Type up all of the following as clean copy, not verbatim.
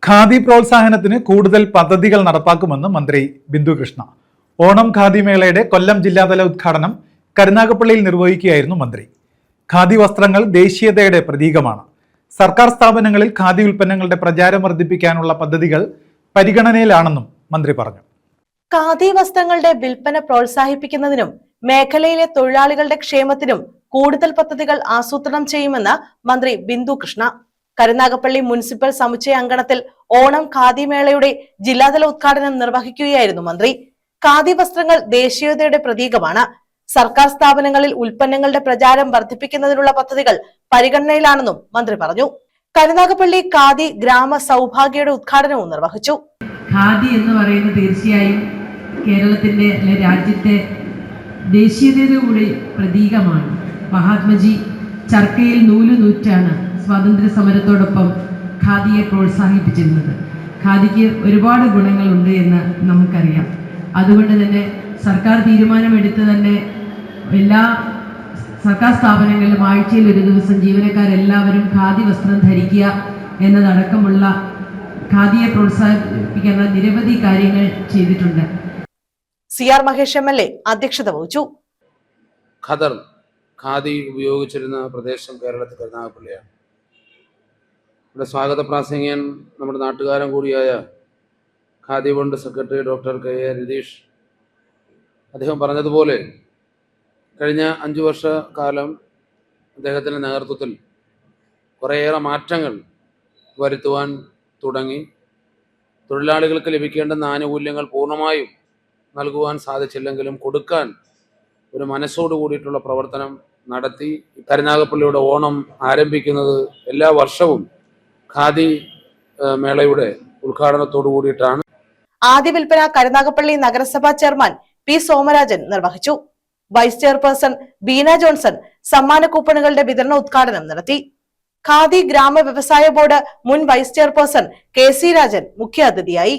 ഖാദി പ്രോത്സാഹനത്തിന് കൂടുതൽ പദ്ധതികൾ നടപ്പാക്കുമെന്ന് മന്ത്രി ബിന്ദു കൃഷ്ണ. ഓണം ഖാദി മേളയുടെ കൊല്ലം ജില്ലാതല ഉദ്ഘാടനം കരുനാഗപ്പള്ളിയിൽ നിർവഹിക്കുകയായിരുന്നു മന്ത്രി. ഖാദി വസ്ത്രങ്ങൾ ദേശീയതയുടെ പ്രതീകമാണ്. സർക്കാർ സ്ഥാപനങ്ങളിൽ ഖാദി ഉൽപ്പന്നങ്ങളുടെ പ്രചാരം വർദ്ധിപ്പിക്കാനുള്ള പദ്ധതികൾ പരിഗണനയിലാണെന്നും മന്ത്രി പറഞ്ഞു. ഖാദി വസ്ത്രങ്ങളുടെ വിൽപ്പന പ്രോത്സാഹിപ്പിക്കുന്നതിനും മേഖലയിലെ തൊഴിലാളികളുടെ ക്ഷേമത്തിനും കൂടുതൽ പദ്ധതികൾ ആസൂത്രണം ചെയ്യുമെന്ന് മന്ത്രി ബിന്ദു കൃഷ്ണ കരുനാഗപ്പള്ളി മുനിസിപ്പൽ സമുച്ചയ അങ്കണത്തിൽ ഓണം ഖാദി മേളയുടെ ജില്ലാതല ഉദ്ഘാടനം നിർവഹിക്കുകയായിരുന്നു മന്ത്രി. ഖാദി വസ്ത്രങ്ങൾ ദേശീയതയുടെ പ്രതീകമാണ്. സർക്കാർ സ്ഥാപനങ്ങളിൽ ഉൽപ്പന്നങ്ങളുടെ പ്രചാരം വർദ്ധിപ്പിക്കുന്നതിനുള്ള പദ്ധതികൾ പരിഗണനയിലാണെന്നും മന്ത്രി പറഞ്ഞു. കരുനാഗപ്പള്ളി ഖാദി ഗ്രാമ സൗഭാഗ്യയുടെ ഉദ്ഘാടനവും നിർവഹിച്ചു. ഖാദി എന്ന് പറയുന്നത് തീർച്ചയായും കേരളത്തിന്റെ രാജ്യത്തെ ദേശീയതയുടെ പ്രതീകമാണ്. മഹാത്മജി ചർക്കയിൽ നൂല് നൂറ്റാണ് സ്വാതന്ത്ര്യ സമരത്തോടൊപ്പം ഖാദിയെ പ്രോത്സാഹിപ്പിച്ചിരുന്നത്. ഖാദിക്ക് ഒരുപാട് ഗുണങ്ങളുണ്ട് എന്ന് നമുക്കറിയാം. അതുകൊണ്ട് തന്നെ സർക്കാർ തീരുമാനമെടുത്ത് തന്നെ എല്ലാ സർക്കാർ സ്ഥാപനങ്ങളിലും ആഴ്ചയിൽ ഒരു ദിവസം ജീവനക്കാരെല്ലാവരും ഖാദി വസ്ത്രം ധരിക്കുക എന്നതടക്കമുള്ള ഖാദിയെ പ്രോത്സാഹിപ്പിക്കുന്ന നിരവധി കാര്യങ്ങൾ ചെയ്തിട്ടുണ്ട്. CR മഹേഷ് MLA അധ്യക്ഷത വഹിച്ചു. ഖദർ ഖാദി ഉപയോഗിച്ചിരുന്ന പ്രദേശം കേരളത്തിൽ കരുനാഗപ്പള്ളിയാണ്. ഇവിടെ സ്വാഗത പ്രാസംഗികൻ നമ്മുടെ നാട്ടുകാരൻ കൂടിയായ khadi board secretary doctor KA Ratheesh അദ്ദേഹം പറഞ്ഞതുപോലെ കഴിഞ്ഞ 5 വർഷക്കാലം അദ്ദേഹത്തിൻ്റെ നേതൃത്വത്തിൽ കുറേയേറെ മാറ്റങ്ങൾ വരുത്തുവാൻ തുടങ്ങി. തൊഴിലാളികൾക്ക് ലഭിക്കേണ്ടുന്ന ആനുകൂല്യങ്ങൾ പൂർണ്ണമായും നൽകുവാൻ സാധിച്ചില്ലെങ്കിലും കൊടുക്കാൻ ഒരു മനസ്സോട് കൂടിയിട്ടുള്ള പ്രവർത്തനം നടത്തി. കരുനാഗപ്പള്ളിയുടെ ഓണം ആരംഭിക്കുന്നത് എല്ലാ വർഷവും ഖാദി മേളയുടെ ഉദ്ഘാടനത്തോടു കൂടിയിട്ടാണ്. ആദ്യ വിൽപ്പന കരുനാഗപ്പള്ളി നഗരസഭാ ചെയർമാൻ P സോമരാജൻ നിർവഹിച്ചു. വൈസ് ചെയർപേഴ്സൺ ബീന ജോൺസൺ സമ്മാന കൂപ്പണുകളുടെ വിതരണ ഉദ്ഘാടനം നടത്തി. ഖാദി ഗ്രാമ വ്യവസായ ബോർഡ് മുൻ വൈസ് ചെയർപേഴ്സൺ KC രാജൻ മുഖ്യാതിഥിയായി.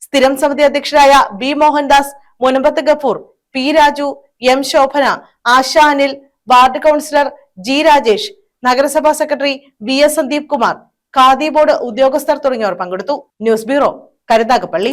സ്ഥിരം സമിതി അധ്യക്ഷരായ B Mohandas, Munambath Gafoor, P Raju, M Shobhana, Asha Anil, ward councillor G Rajesh, നഗരസഭാ secretary VS Sandeep Kumar, Khadi board ഉദ്യോഗസ്ഥർ തുടങ്ങിയവർ പങ്കെടുത്തു. News bureau, Karunagappally.